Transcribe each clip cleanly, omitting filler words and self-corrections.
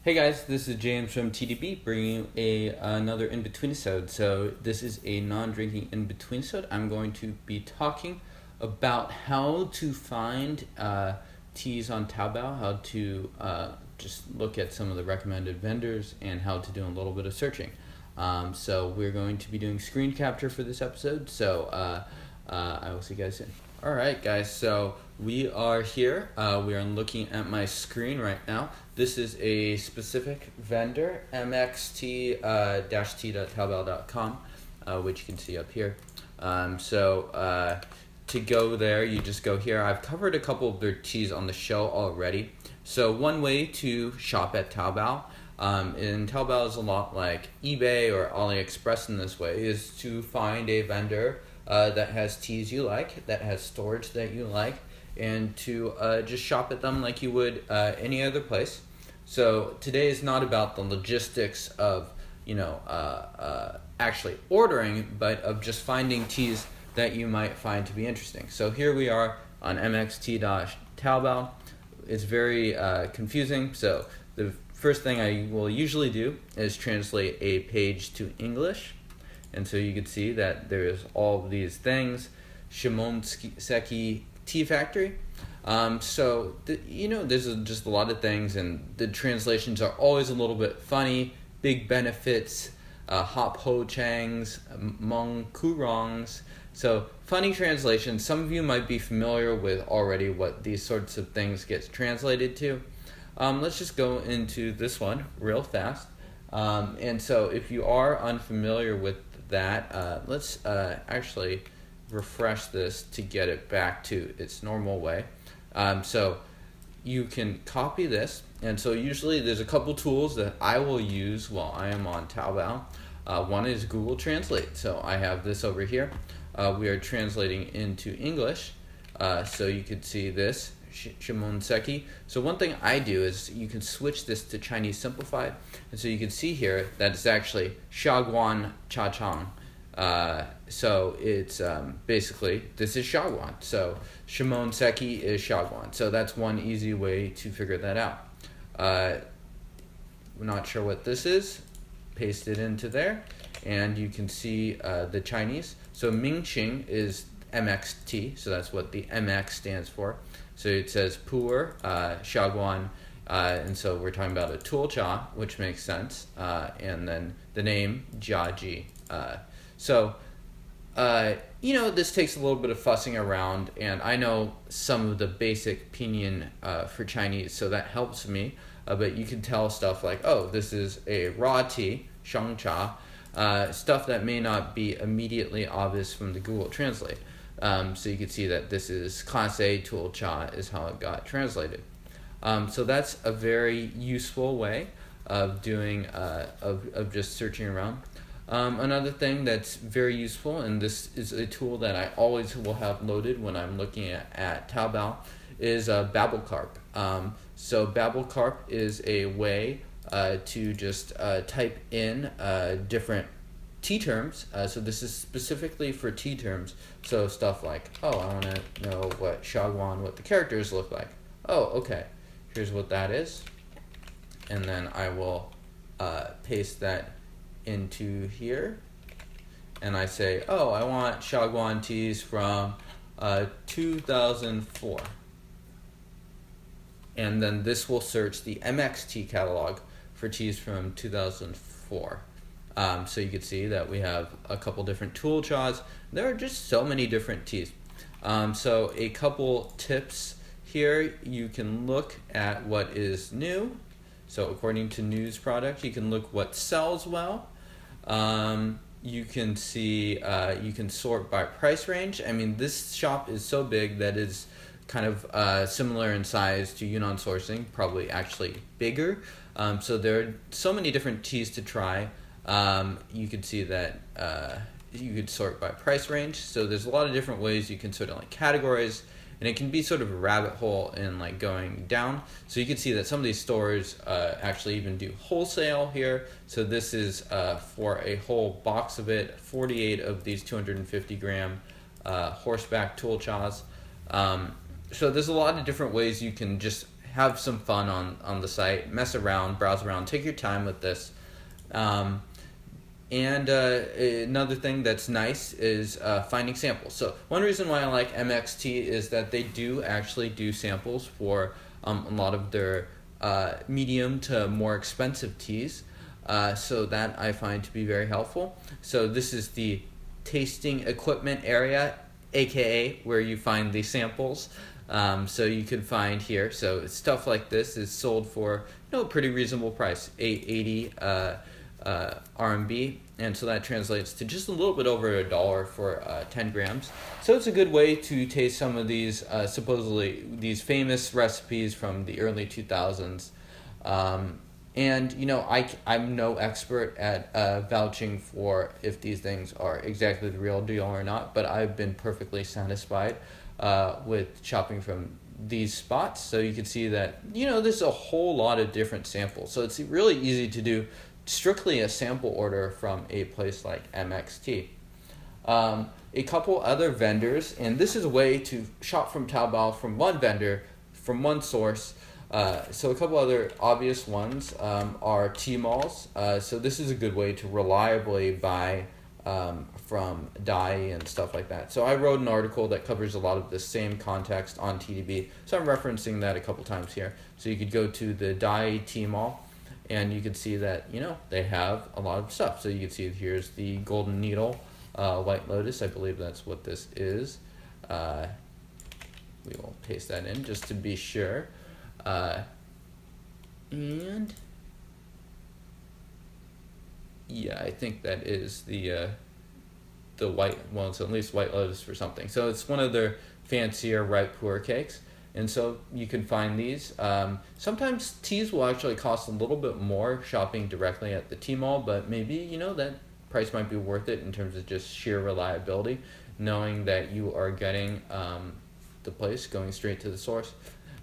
Hey guys, this is James from TeaDB bringing you another Inbetweenisode. So this is a non-drinking Inbetweenisode. I'm going to be talking about how to find teas on Taobao, how to just look at some of the recommended vendors, and how to do a little bit of searching. So we're going to be doing screen capture for this episode. So I will see you guys soon. Alright guys, so we are here. We are looking at my screen right now. This is a specific vendor, mxt-t.taobao.com, which you can see up here. To go there, you just go here. I've covered a couple of their teas on the show already. So one way to shop at Taobao, and Taobao is a lot like eBay or AliExpress in this way, is to find a vendor that has teas you like, that has storage that you like, and to just shop at them like you would any other place. So today is not about the logistics of actually ordering, but of just finding teas that you might find to be interesting. So here we are on mxt.taobao. It's very confusing. So the first thing I will usually do is translate a page to English. And so you can see that there's all of these things. Shimonseki Tea Factory. There's just a lot of things, and the translations are always a little bit funny. Big benefits, hop ho changs, mong kurongs. So funny translations. Some of you might be familiar with already what these sorts of things get translated to. Let's just go into this one real fast. And so if you are unfamiliar with that, let's actually refresh this to get it back to its normal way. So you can copy this, and so usually there's a couple tools that I will use while I am on Taobao. One is Google Translate. So I have this over here. We are translating into English, so you could see this Shimonseki. So one thing I do is you can switch this to Chinese Simplified, and so you can see here that it's actually Shaguan Cha Chang. So it's basically, this is Shaguan. So Shimonseki is Shaguan. So that's one easy way to figure that out. We're not sure what this is. Paste it into there, and you can see the Chinese. So Mingqing is MXT, so that's what the MX stands for. So it says Pu'erh, Shaguan, and so we're talking about a tool cha, which makes sense, and then the name Jiaji. This takes a little bit of fussing around, and I know some of the basic pinyin for Chinese, so that helps me, but you can tell stuff like, oh, this is a raw tea, shang cha, stuff that may not be immediately obvious from the Google Translate. So you can see that this is Class A tool cha is how it got translated. So that's a very useful way of doing of just searching around. Another thing that's very useful, and this is a tool that I always will have loaded when I'm looking at Taobao, is Babelcarp. So Babelcarp is a way to just type in different tea terms. So this is specifically for tea terms. So stuff like, oh, I want to know what Shaguan, what the characters look like. Oh, okay, here's what that is. And then I will paste that into here. And I say, oh, I want Shaguan teas from 2004. And then this will search the MXT catalog for teas from 2004. So you can see that we have a couple different tool chas. There are just so many different teas. So a couple tips here, you can look at what is new. So according to news product, you can look what sells well. You can see, you can sort by price range. I mean, this shop is so big that it's kind of similar in size to Yunnan Sourcing, probably actually bigger. So there are so many different teas to try. You could see that you could sort by price range. So there's a lot of different ways you can sort of like categories, and it can be sort of a rabbit hole in like going down. So you can see that some of these stores actually even do wholesale here. So this is for a whole box of it, 48 of these 250 gram horseback tool chas. So there's a lot of different ways you can just have some fun on the site, mess around, browse around, take your time with this. And another thing that's nice is finding samples. So one reason why I like MXT is that they do actually do samples for a lot of their medium to more expensive teas. So that I find to be very helpful. So this is the tasting equipment area, aka where you find the samples. So you can find here. So stuff like this is sold for a pretty reasonable price, 880 RMB, and so that translates to just a little bit over $1 for 10 grams. So it's a good way to taste some of these supposedly these famous recipes from the early 2000s. And I'm no expert at vouching for if these things are exactly the real deal or not, but I've been perfectly satisfied with shopping from these spots. So you can see that there's a whole lot of different samples, so it's really easy to do strictly a sample order from a place like MXT. A couple other vendors, and this is a way to shop from Taobao from one vendor, from one source. So a couple other obvious ones are Tmall's. So this is a good way to reliably buy from Dai and stuff like that. So I wrote an article that covers a lot of the same context on TeaDB, so I'm referencing that a couple times here. So you could go to the Dai Tmall, and you can see that they have a lot of stuff. So you can see here's the Golden Needle White Lotus. I believe that's what this is. We will paste that in just to be sure. And yeah, I think that is the white, well, it's at least White Lotus for something. So it's one of their fancier ripe pu'erh cakes. And so you can find these. Sometimes teas will actually cost a little bit more shopping directly at the Tmall, but maybe, that price might be worth it in terms of just sheer reliability, knowing that you are getting the place going straight to the source.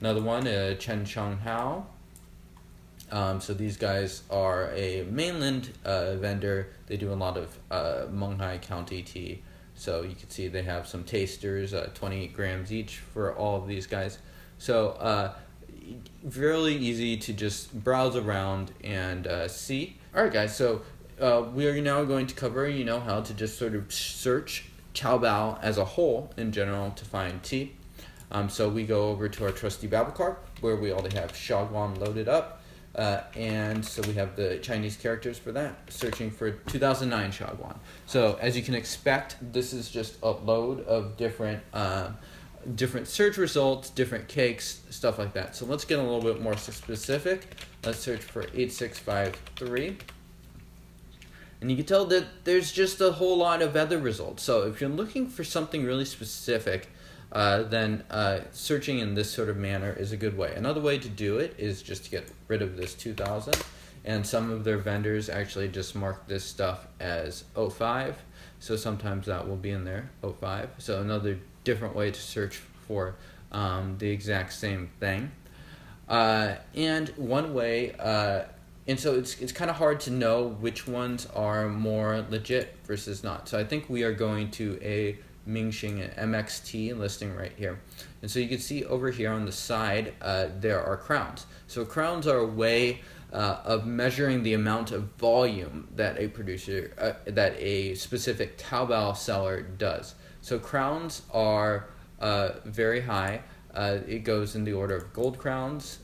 Another one, Chen Cheng Hao. So these guys are a mainland vendor. They do a lot of Munghai County tea. So you can see they have some tasters, 28 grams each for all of these guys. So really easy to just browse around and see. All right, guys. So we are now going to cover, how to just sort of search Taobao as a whole in general to find tea. So we go over to our trusty Babelcarp, where we already have Shaguan loaded up. And so we have the Chinese characters for that, searching for 2009 Shaguan. So as you can expect, this is just a load of different search results, different cakes, stuff like that. So let's get a little bit more specific. Let's search for 8653. And you can tell that there's just a whole lot of other results. So if you're looking for something really specific, then searching in this sort of manner is a good way. Another way to do it is just to get rid of this 2000, and some of their vendors actually just mark this stuff as 05, so sometimes that will be in there, 05. So another different way to search for the exact same thing. And one way, and so it's kind of hard to know which ones are more legit versus not. So I think we are going to a Mingxing and MXT listing right here. And so you can see over here on the side, there are crowns. So crowns are a way of measuring the amount of volume that a producer, that a specific Taobao seller does. So crowns are very high. It goes in the order of gold crowns,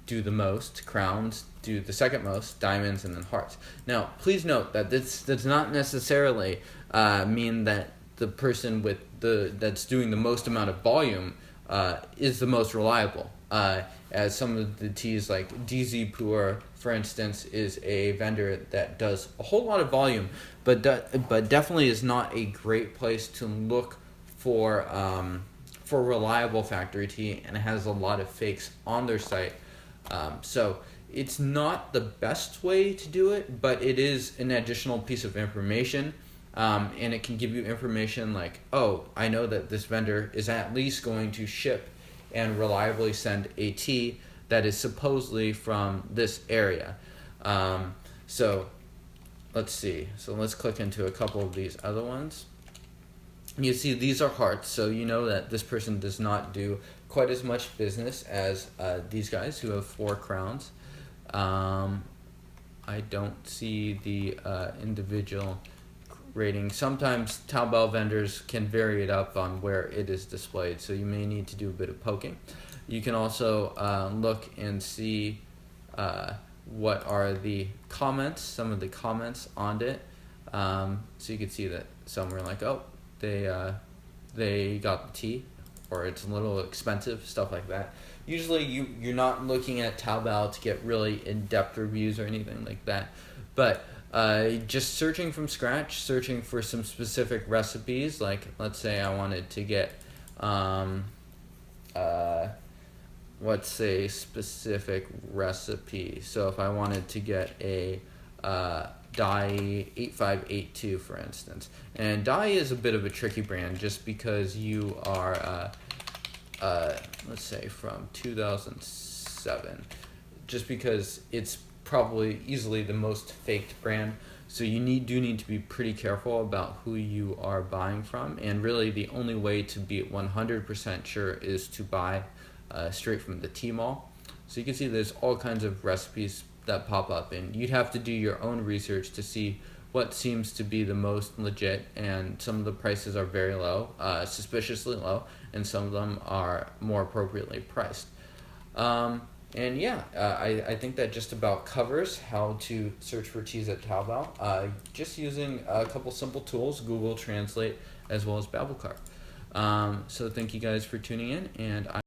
do the most, crowns do the second most, diamonds, and then hearts. Now, please note that this does not necessarily mean that the person with that's doing the most amount of volume is the most reliable. As some of the teas like DZ Pu'erh, for instance, is a vendor that does a whole lot of volume, but definitely is not a great place to look for reliable factory tea, and has a lot of fakes on their site. So it's not the best way to do it, but it is an additional piece of information. And it can give you information like, oh, I know that this vendor is at least going to ship and reliably send a tea that is supposedly from this area. So let's see. So let's click into a couple of these other ones. You see these are hearts, so you know that this person does not do quite as much business as these guys who have 4 crowns. I don't see the individual rating. Sometimes Taobao vendors can vary it up on where it is displayed, so you may need to do a bit of poking. You can also look and see what are the comments, some of the comments on it. So you can see that some were like, oh, they got the tea, or it's a little expensive, stuff like that. Usually you're not looking at Taobao to get really in-depth reviews or anything like that, but just searching from scratch, searching for some specific recipes, like let's say I wanted to get what's a specific recipe. So if I wanted to get a Dai 8582, for instance, and Dai is a bit of a tricky brand just because you are let's say from 2007, just because it's probably easily the most faked brand, so you do need to be pretty careful about who you are buying from, and really the only way to be 100% sure is to buy straight from the Tmall. So you can see there's all kinds of recipes that pop up, and you'd have to do your own research to see what seems to be the most legit, and some of the prices are very low, suspiciously low, and some of them are more appropriately priced. And yeah, I think that just about covers how to search for teas at Taobao, just using a couple simple tools, Google Translate, as well as Babelcarp. So thank you guys for tuning in, and